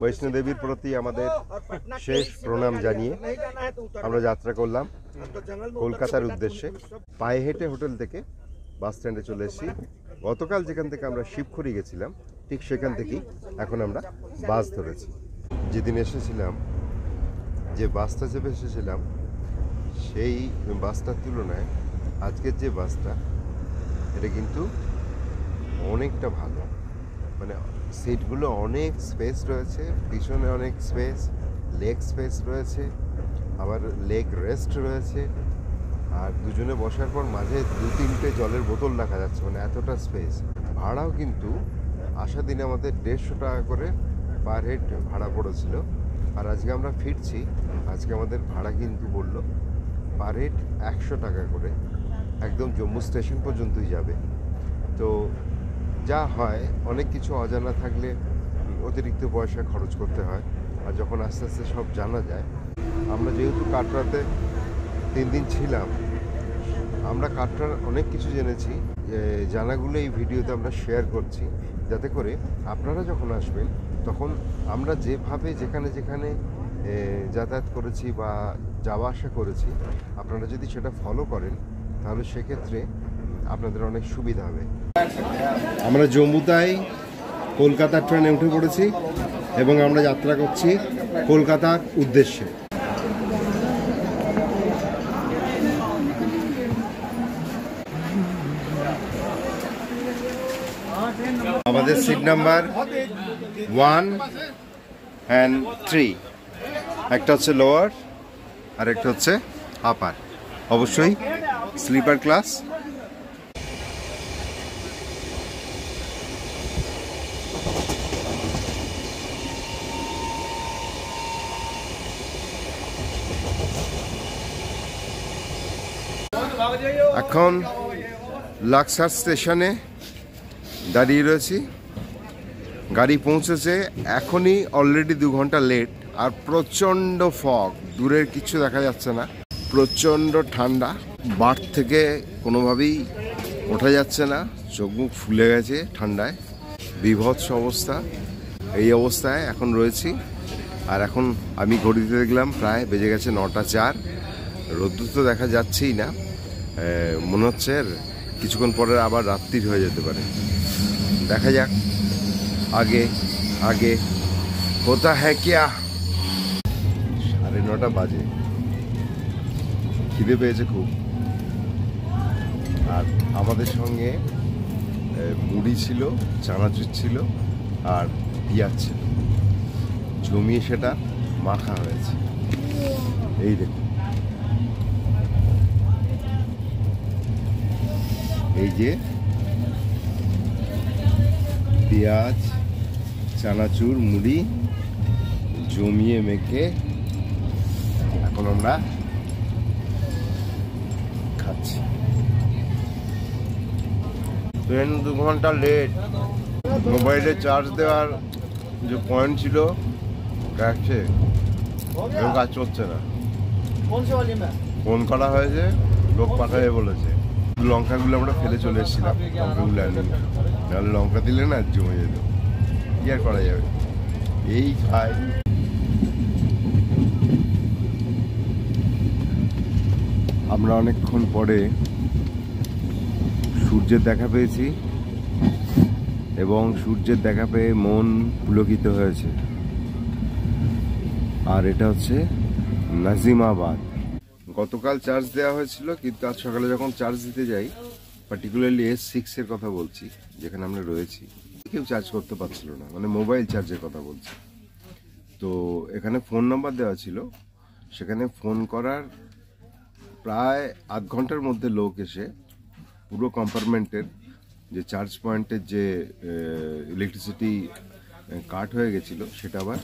বৈষ্ণো দেবীর প্রতি আমাদের শেষ প্রণাম জানিয়ে আমরা যাত্রা করলাম কলকাতার উদ্দেশ্যে। পায়ে হেঁটে হোটেল থেকে বাস স্ট্যান্ডে চলে এসেছি। গতকাল যেখান থেকে আমরা শিবখড়ি গেছিলাম ঠিক সেখান থেকেই এখন আমরা বাস ধরেছি। যেদিন এসেছিলাম যে বাসটা চেপে এসেছিলাম সেই বাসটার তুলনায় আজকের যে বাসটা এটা কিন্তু অনেকটা ভালো। মানে সিটগুলো অনেক স্পেস রয়েছে, পিছনে অনেক স্পেস, লেগ স্পেস রয়েছে, আবার লেগ রেস্ট রয়েছে, আর দুজনে বসার পর মাঝে 2-3টে জলের বোতল রাখা যাচ্ছে, মানে এতটা স্পেস। ভাড়াও কিন্তু আসার দিনে আমাদের 150 টাকা করে পার হেড ভাড়া পড়েছিল, আর আজকে আমরা ফিরছি, আজকে আমাদের ভাড়া কিন্তু বললো পার হেড 100 টাকা করে, একদম জম্মু স্টেশন পর্যন্তই যাবে। তো যা হয়, অনেক কিছু অজানা থাকলে অতিরিক্ত পয়সা খরচ করতে হয়, আর যখন আস্তে আস্তে সব জানা যায়। আমরা যেহেতু কাটরাতে 3 দিন ছিলাম, আমরা কাটরার অনেক কিছু জেনেছি। জানাগুলো এই ভিডিওতে আমরা শেয়ার করছি, যাতে করে আপনারা যখন আসবেন তখন আমরা যেভাবে যেখানে যেখানে যাতায়াত করেছি বা যাওয়া আসা করেছি, আপনারা যদি সেটা ফলো করেন তাহলে সেক্ষেত্রে আপনাদের অনেক সুবিধা হবে। আমরা জম্মুতায় কলকাতার ট্রেনে উঠে পড়েছি এবং আমরা যাত্রা করছি কলকাতার উদ্দেশ্যে। আমাদের সিট নাম্বার 1 and 3, একটা হচ্ছে লোয়ার আর একটা হচ্ছে আপার, অবশ্যই স্লিপার ক্লাস। এখন লাক্সার স্টেশনে দাঁড়িয়ে রয়েছি, গাড়ি পৌঁছেছে এখনই, অলরেডি 2 ঘন্টা লেট, আর প্রচণ্ড ফগ, দূরের কিছু দেখা যাচ্ছে না, প্রচণ্ড ঠান্ডা, বার্থ থেকে কোনোভাবেই ওঠা যাচ্ছে না, চোখ মুখ ফুলে গেছে ঠান্ডায়, বীভৎস অবস্থা। এই অবস্থায় এখন রয়েছি, আর এখন আমি ঘড়িতে দেখলাম প্রায় বেজে গেছে 9টা 4। রোদ্দুর তো দেখা যাচ্ছেই না, মনে হচ্ছে কিছুক্ষণ পরে আবার রাত্রির হয়ে যেতে পারে। দেখা যাক আগে আগে হোতা হ্যাঁ কিয়া। 9:30 বাজে, খিদে পেয়েছে খুব, আর আমাদের সঙ্গে মুড়ি ছিল, চানাচুর ছিল, আর পেঁয়াজ ছিল, জমিয়ে সেটা মাখা হয়েছে। এই দেখুন, এই যে পেঁয়াজ, চানাচুর, মুড়ি জমিয়ে মেখে এখন আমরা খাচ্ছি। ট্রেন 2 ঘন্টা লেট। মোবাইলে চার্জ দেওয়ার যে পয়েন্ট ছিল গেছে, কাজ করছে না। ফোন করা হয়েছে, লোক পাঠাবে বলেছে। লঙ্কাগুলো আমরা ফেলে চলে এসেছিলাম, লঙ্কাগুলো আনি, নাহলে লঙ্কা দিলে না জমে যেত, কি আর করা যাবে, এই খাই। আমরা অনেকক্ষণ পরে সূর্যের দেখা পেয়েছি এবং সূর্যের দেখা পেয়ে মন পুলকিত হয়েছে। আর এটা হচ্ছে নাজিমাবাদ। গতকাল চার্জ দেওয়া হয়েছিল, কিন্তু আজ সকালে যখন চার্জ দিতে যাই, পার্টিকুলারলি S6 এর কথা বলছি, যেখানে আমরা রয়েছি, কেউ চার্জ করতে পারছিল না, মানে মোবাইল চার্জের কথা বলছি। তো এখানে ফোন নাম্বার দেওয়া ছিল, সেখানে ফোন করার প্রায় আধ ঘন্টার মধ্যে লোক এসে পুরো কম্পার্টমেন্টের যে চার্জ পয়েন্টের যে ইলেকট্রিসিটি কাট হয়ে গেছিলো সেটা আবার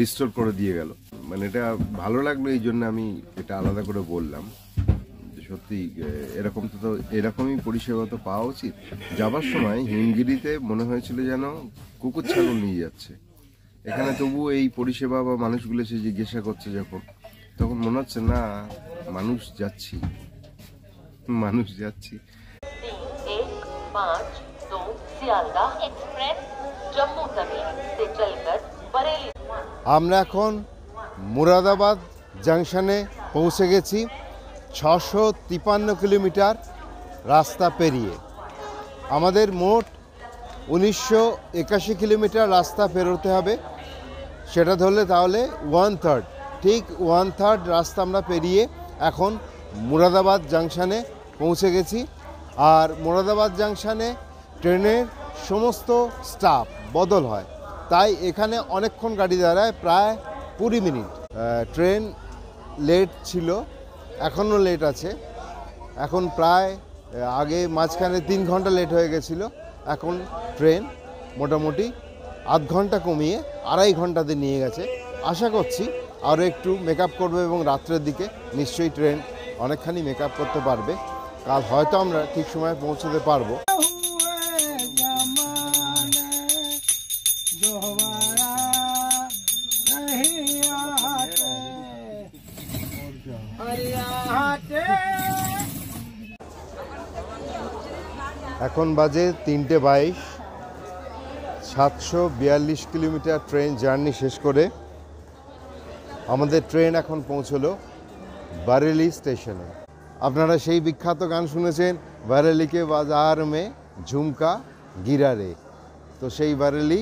রিস্টোর করে দিয়ে গেল। মানে এটা ভালো লাগলো, এই জন্য আমি এটা আলাদা করে বললাম। সত্যি এরকম তো এরকমই পরিষেবা তো পাওয়া উচিত। যাবার সময় হিমগিরিতে মনে হয়েছিল যেন কুকুর ছাগল নিয়ে যাচ্ছে, এখানে তবু এই পরিষেবা বা মানুষগুলো এসে জিজ্ঞাসা করছে যখন, তখন মনে হচ্ছে না মানুষ যাচ্ছি, মানুষ যাচ্ছি। 3-1-5-2 सियालदाह एक्सप्रेस जम्मू तवी से चलकर बरेली। আমরা এখন মুরাদাবাদ জাংশনে পৌঁছে গেছি 653 কিলোমিটার রাস্তা পেরিয়ে। আমাদের মোট 1981 কিলোমিটার রাস্তা পেরোতে হবে। সেটা ধরলে তাহলে 1/3, ঠিক 1/3 রাস্তা আমরা পেরিয়ে এখন মুরাদাবাদ জাংশনে পৌঁছে গেছি। আর মুরাদাবাদ জাংশনে ট্রেনের সমস্ত স্টাফ বদল হয়, তাই এখানে অনেকক্ষণ গাড়ি দাঁড়ায়, প্রায় 20 মিনিট। ট্রেন লেট ছিল, এখনও লেট আছে। এখন প্রায় আগে মাঝখানে 3 ঘন্টা লেট হয়ে গেছিলো, এখন ট্রেন মোটামুটি আধ ঘন্টা কমিয়ে 2.5 ঘন্টাতে নিয়ে গেছে। আশা করছি আরও একটু মেকআপ করবে এবং রাত্রের দিকে নিশ্চয়ই ট্রেন অনেকখানি মেকআপ করতে পারবে। কাল হয়তো আমরা ঠিক সময়ে পৌঁছতে পারবো। এখন বাজে 3:22। 742 কিলোমিটার ট্রেন জার্নি শেষ করে আমাদের ট্রেন এখন পৌঁছলো বারেলি স্টেশনে। আপনারা সেই বিখ্যাত গান শুনেছেন, বারেলিকে বাজার মে ঝুমকা গিরা রে। তো সেই বারেলি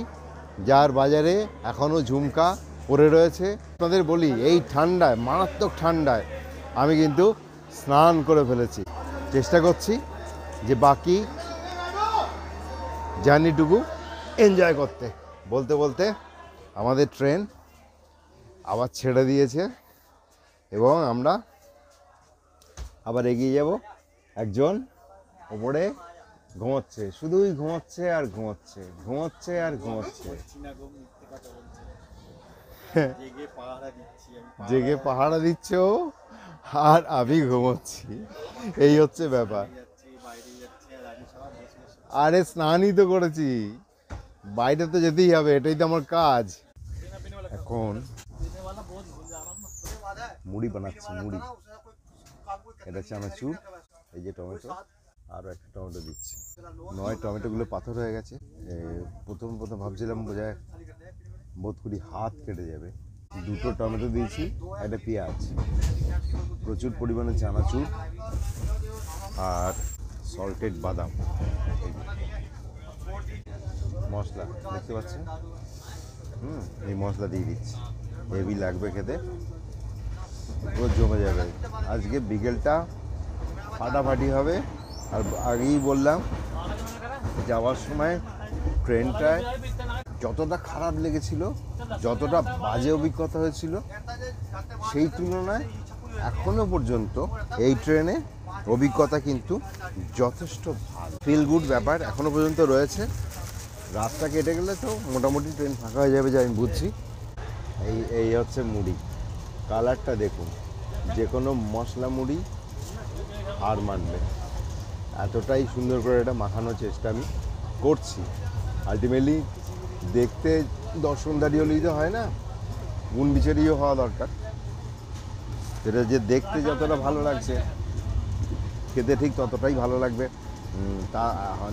যার বাজারে এখনও ঝুমকা পড়ে রয়েছে। আপনাদের বলি, এই ঠান্ডায়, মারাত্মক ঠান্ডায় আমি কিন্তু স্নান করে ফেলেছি। চেষ্টা করছি যে বাকি জার্নিটুকু এনজয় করতে। বলতে বলতে আমাদের ট্রেন আবার ছেড়ে দিয়েছে এবং আমরা আবার এগিয়ে যাব। একজন ওপরে ঘুমোচ্ছে, শুধুই ঘুমোচ্ছে আর ঘুমোচ্ছে, ঘুমোচ্ছে আর ঘুমোচ্ছে। জেগে পাহারা দিচ্ছ আর আমি ঘুমোচ্ছি, এই হচ্ছে ব্যাপার। আরে স্নানই তো করেছি, বাইরে তো যেতেই হবে, এটাই তো আমার কাজ। এখন মুড়ি বানাচ্ছি, মুড়ি। এটা চানাচুর, এই যে টমেটো, আরও একটা টমেটো দিচ্ছি। 9 টমেটোগুলো পাথর হয়ে গেছে। প্রথম ভাবছিলাম বোঝায় বোধ করি হাত কেটে যাবে। 2টো টমেটো দিয়েছি, একটা পেঁয়াজ, প্রচুর পরিমাণে চানাচুর আর সল্টেড বাদাম, মশলা দেখতে পাচ্ছেন। এই মশলা দিয়ে দিচ্ছি, হেভি লাগবে খেতে, পুরো জমে যাবে। আজকে বিকেলটা ফাটাফাটি হবে। আর আগেই বললাম, যাওয়ার সময় ট্রেনটায় যতটা খারাপ লেগেছিল, যতটা বাজে অভিজ্ঞতা হয়েছিল, সেই তুলনায় এখনো পর্যন্ত এই ট্রেনে অভিজ্ঞতা কিন্তু যথেষ্ট ভালো। ফিল গুড ব্যাপার এখনো পর্যন্ত রয়েছে। রাস্তা কেটে গেলে তো মোটামুটি ট্রেন ফাঁকা হয়ে যাবে, যা আমি বুঝছি। এই হচ্ছে মুড়ি, কালারটা দেখুন, যে কোনো মশলা মুড়ি আর মানবে। এতটাই সুন্দর করে এটা মাখানোর চেষ্টা আমি করছি। আলটিমেটলি দেখতে দর্শনদারি হলেই তো হয় না, গুণ বিচারিও হওয়া দরকার। এটা যে দেখতে যতটা ভালো লাগছে, খেতে ঠিক ততটাই ভালো লাগবে তা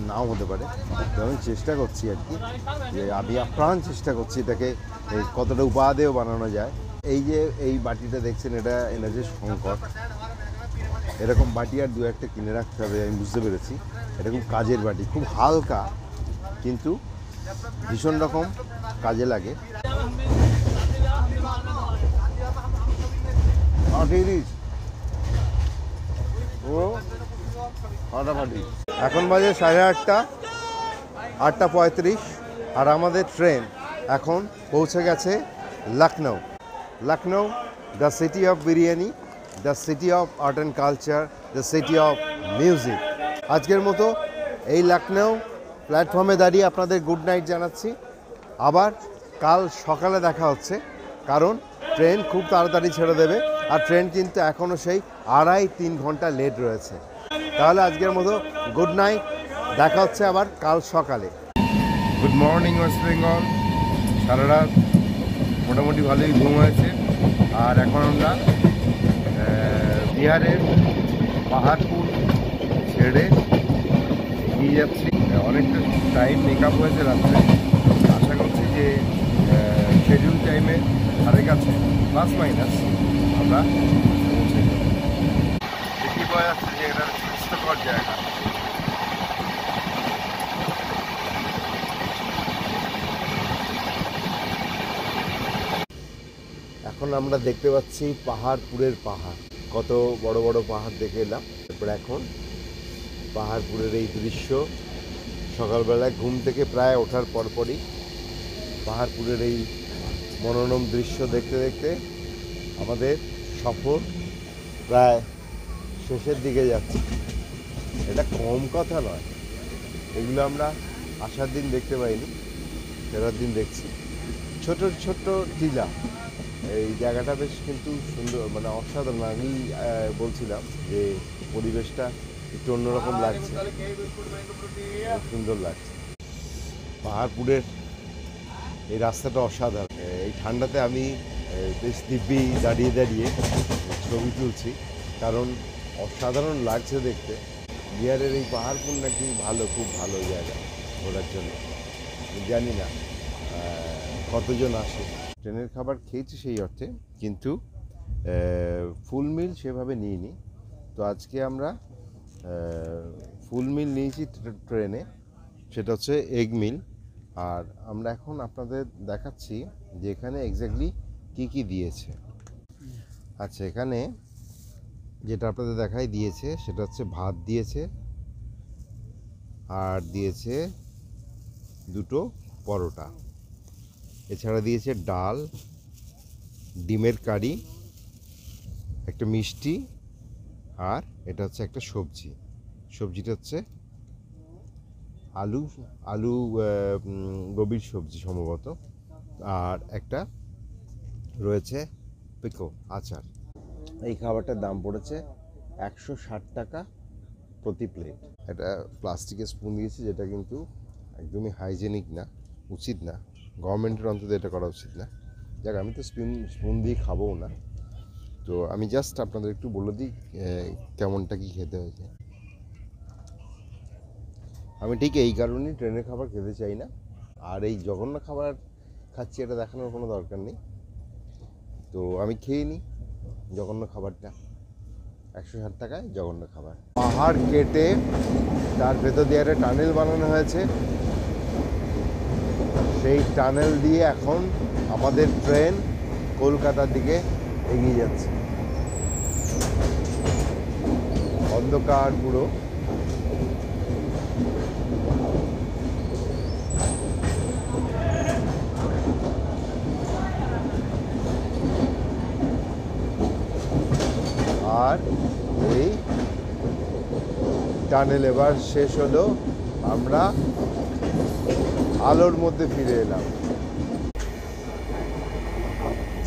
নাও হতে পারে। তো আমি চেষ্টা করছি আর কি, যে আমি আপ্রাণ চেষ্টা করছি এটাকে কতটা উপাদেয় বানানো যায়। এই যে এই বাটিটা দেখছেন, এটা এনেছে শঙ্কর। এরকম বাটি আর 2-1টা কিনে রাখতে হবে, আমি বুঝতে পেরেছি। এটা খুব কাজের বাটি, খুব হালকা কিন্তু ভীষণ রকম কাজে লাগে। এখন বাজে 8:30, 8:35, আর আমাদের ট্রেন এখন পৌঁছে গেছে Lucknow. Lucknow, the city of biryani, the city of art and culture, the city of music. আজকের মতো এই লখনউ প্ল্যাটফর্মে দাঁড়িয়ে আপনাদের গুড নাইট জানাচ্ছি। আবার কাল সকালে দেখা হচ্ছে, কারণ ট্রেন খুব তাড়াতাড়ি ছেড়ে দেবে। আর ট্রেন কিন্তু এখনও সেই 2.5-3 ঘন্টা লেট রয়েছে। তাহলে আজকের মতো গুড নাইট, দেখা হচ্ছে আবার কাল সকালে। Good morning West Bengal. সারা রাত মোটামুটি ভালোই ঘুম হয়েছে। আর এখন আমরা বিহারের পাহাড়পুর ছেড়ে এগিয়ে যাচ্ছি। অনেকটা টাইম মেকআপ হয়েছে রাত্রে। আশা করছি যে শিডিউল টাইমে ধারে কাছে প্লাস মাইনাস আমরা পৌঁছে যাব। দেখি পাওয়া যাচ্ছে যে এটা স্বাস্থ্যকর জায়গা। এখন আমরা দেখতে পাচ্ছি পাহাড়পুরের পাহাড়। কত বড় বড় পাহাড় দেখে এলাম। তারপর এখন পাহাড়পুরের এই দৃশ্য, সকালবেলায় ঘুম থেকে প্রায় ওঠার পরপরই পাহাড়পুরের এই মনোরম দৃশ্য দেখতে দেখতে আমাদের সফর প্রায় শেষের দিকে যাচ্ছে। এটা কম কথা নয়, এগুলো আমরা আসার দিন দেখতে পাইনি, ফেরার দিন দেখছি। ছোট ছোট টিলা, এই জায়গাটা বেশ কিন্তু সুন্দর, মানে অসাধারণ। আমি বলছিলাম যে পরিবেশটা একটু অন্যরকম লাগছে, সুন্দর লাগছে। পাহাড়পুরের এই রাস্তাটা অসাধারণ। এই ঠান্ডাতে আমি বেশ দিব্যি দাঁড়িয়ে দাঁড়িয়ে ছবি তুলছি, কারণ অসাধারণ লাগছে দেখতে। বিহারের এই পাহাড়পুর নাকি ভালো, খুব ভালো জায়গা ঘোরার জন্য। জানি না কতজন আসে। ট্রেনের খাবার খেয়েছি সেই অর্থে, কিন্তু ফুল মিল সেভাবে নিইনি। তো আজকে আমরা ফুল মিল নিয়েছি ট্রেনে, সেটা হচ্ছে এগ মিল। আর আমরা এখন আপনাদের দেখাচ্ছি যে এখানে এক্স্যাক্টলি কী কী দিয়েছে। আচ্ছা, এখানে যেটা আপনাদের দেখাই দিয়েছে সেটা হচ্ছে ভাত দিয়েছে, আর দিয়েছে দুটো পরোটা, এছাড়া দিয়েছে ডাল, ডিমের কারি, একটা মিষ্টি, আর এটা হচ্ছে একটা সবজি। সবজিটা হচ্ছে আলু গোবির সবজি সম্ভবত, আর একটা রয়েছে পিকো, আচার। এই খাবারটার দাম পড়েছে 160 টাকা প্রতি প্লেট। এটা প্লাস্টিকের স্পুন দিয়েছে, যেটা কিন্তু একদমই হাইজেনিক না, উচিত না, গভর্নমেন্টের অন্তত এটা করা উচিত না। যাক, আমি তো স্পুন দিয়ে খাবোও না। তো আমি জাস্ট আপনাদের একটু বলে দিই কেমনটা কি খেতে হয়েছে। আমি ঠিক এই কারণেই ট্রেনের খাবার খেতে চাই না, আর এই জঘন্য খাবার খাচ্ছি এটা দেখানোর কোনো দরকার নেই। তো আমি খেয়ে নিই জঘন্য খাবারটা। 160 টাকায় জঘন্য খাবার। পাহাড় কেটে তার ভেতর দিয়ে একটা টানেল বানানো হয়েছে। সেই টানেল দিয়ে এখন আমাদের ট্রেন কলকাতার দিকে এগিয়ে যাচ্ছে। অন্ধকার পুরো। আর এই টানেল এবার শেষ হলো, আমরা আলোর মধ্যে ফিরে এলাম।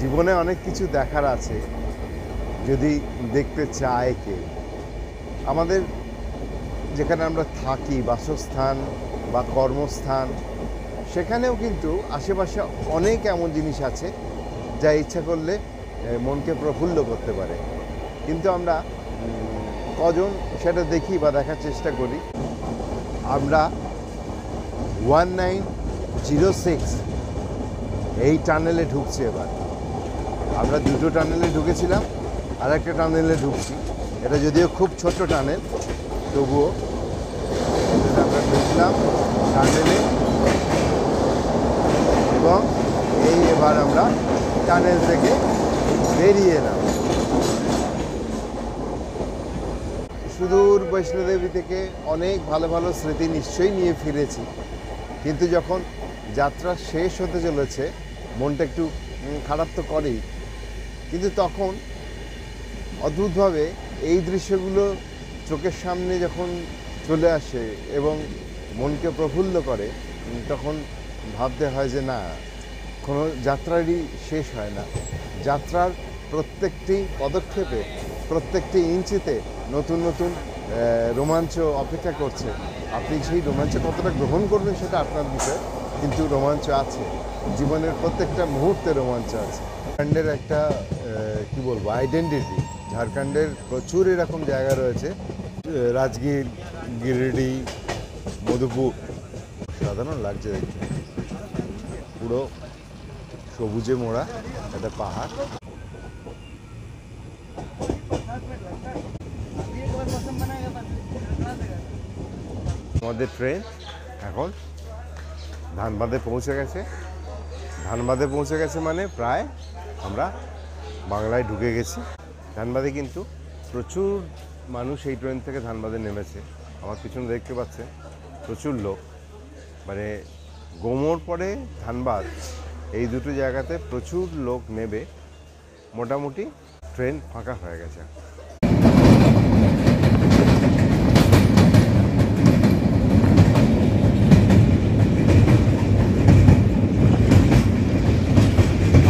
জীবনে অনেক কিছু দেখার আছে যদি দেখতে চায় কেউ। আমাদের যেখানে আমরা থাকি, বাসস্থান বা কর্মস্থান, সেখানেও কিন্তু আশেপাশে অনেক এমন জিনিস আছে যা ইচ্ছা করলে মনকে প্রফুল্ল করতে পারে, কিন্তু আমরা কজন সেটা দেখি বা দেখার চেষ্টা করি। আমরা 1906 এই টানেলে ঢুকছি এবার। আমরা দুটো টানেলে ঢুকেছিলাম, আর একটা টানেলে ঢুকছি। এটা যদিও খুব ছোট টানেল, তবুও আমরা ঢুকলাম টানেলে, এবং এই এবার আমরা টানেল থেকে বেরিয়ে এলাম। সুদূর বৈষ্ণোদেবী থেকে অনেক ভালো ভালো স্মৃতি নিশ্চয়ই নিয়ে ফিরেছি, কিন্তু যখন যাত্রা শেষ হতে চলেছে মনটা একটু খারাপ তো করেই। কিন্তু তখন অদ্ভুতভাবে এই দৃশ্যগুলো চোখের সামনে যখন চলে আসে এবং মনকে প্রফুল্ল করে, তখন ভাবতে হয় যে না, কোনো যাত্রারই শেষ হয় না। যাত্রার প্রত্যেকটি পদক্ষেপে, প্রত্যেকটি ইঞ্চিতে নতুন নতুন রোমাঞ্চ অপেক্ষা করছে। আপনি সেই রোমাঞ্চ কতটা গ্রহণ করবেন সেটা আপনার বিষয়, কিন্তু রোমাঞ্চ আছে, জীবনের প্রত্যেকটা মুহূর্তে রোমাঞ্চ আছে। ঝাড়খণ্ডের একটা কি বলবো আইডেন্টিটি। ঝাড়খণ্ডের প্রচুর এরকম জায়গা রয়েছে, রাজগীর, গিরিডি, মধুপুর। সাধারণ লাগছে দেখতে, পুরো সবুজে মোড়া একটা পাহাড়। আমাদের ট্রেন এখন ধানবাদে পৌঁছে গেছে। ধানবাদে পৌঁছে গেছে মানে প্রায় আমরা বাংলায় ঢুকে গেছি। ধানবাদে কিন্তু প্রচুর মানুষ এই ট্রেন থেকে ধানবাদে নেমেছে। আমার পিছনে দেখতে পাচ্ছেন প্রচুর লোক, মানে গোমর পরে ধানবাদ এই দুটো জায়গাতে প্রচুর লোক নেবে। মোটামুটি ট্রেন ফাঁকা হয়ে গেছে।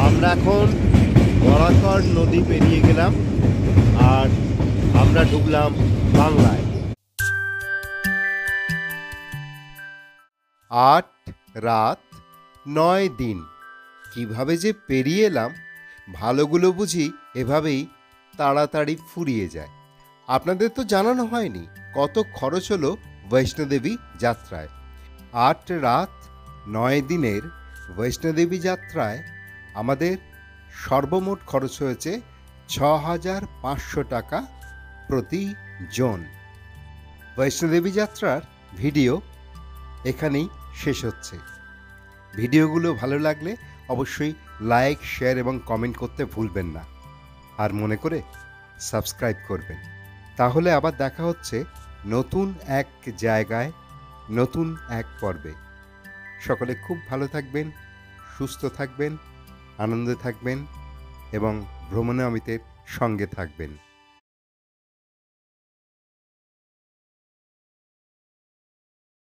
আমরা এখন বরাকর নদী পেরিয়ে গেলাম আর আমরা ঢুকলাম বাংলায়। 8 রাত 9 দিন কিভাবে যে পেরিয়ে এলাম, ভালোগুলো বুঝি এভাবেই তাড়াতাড়ি ফুরিয়ে যায়। আপনাদের তো জানানো হয়নি কত খরচ হলো বৈষ্ণোদেবী যাত্রায়। 8 রাত 9 দিনের বৈষ্ণোদেবী যাত্রায় আমাদের সর্বমোট খরচ হয়েছে 6,500 টাকা প্রতি জন। বৈষ্ণোদেবী যাত্রার ভিডিও এখানেই শেষ হচ্ছে। ভিডিওগুলো ভালো লাগলে অবশ্যই লাইক, শেয়ার এবং কমেন্ট করতে ভুলবেন না। আর মনে করে সাবস্ক্রাইব করবেন। তাহলে আবার দেখা হচ্ছে নতুন এক জায়গায়, নতুন এক পর্বে। সকলে খুব ভালো থাকবেন, সুস্থ থাকবেন, আনন্দে থাকবেন এবং ভ্রমণে অমিতের সঙ্গে থাকবেন।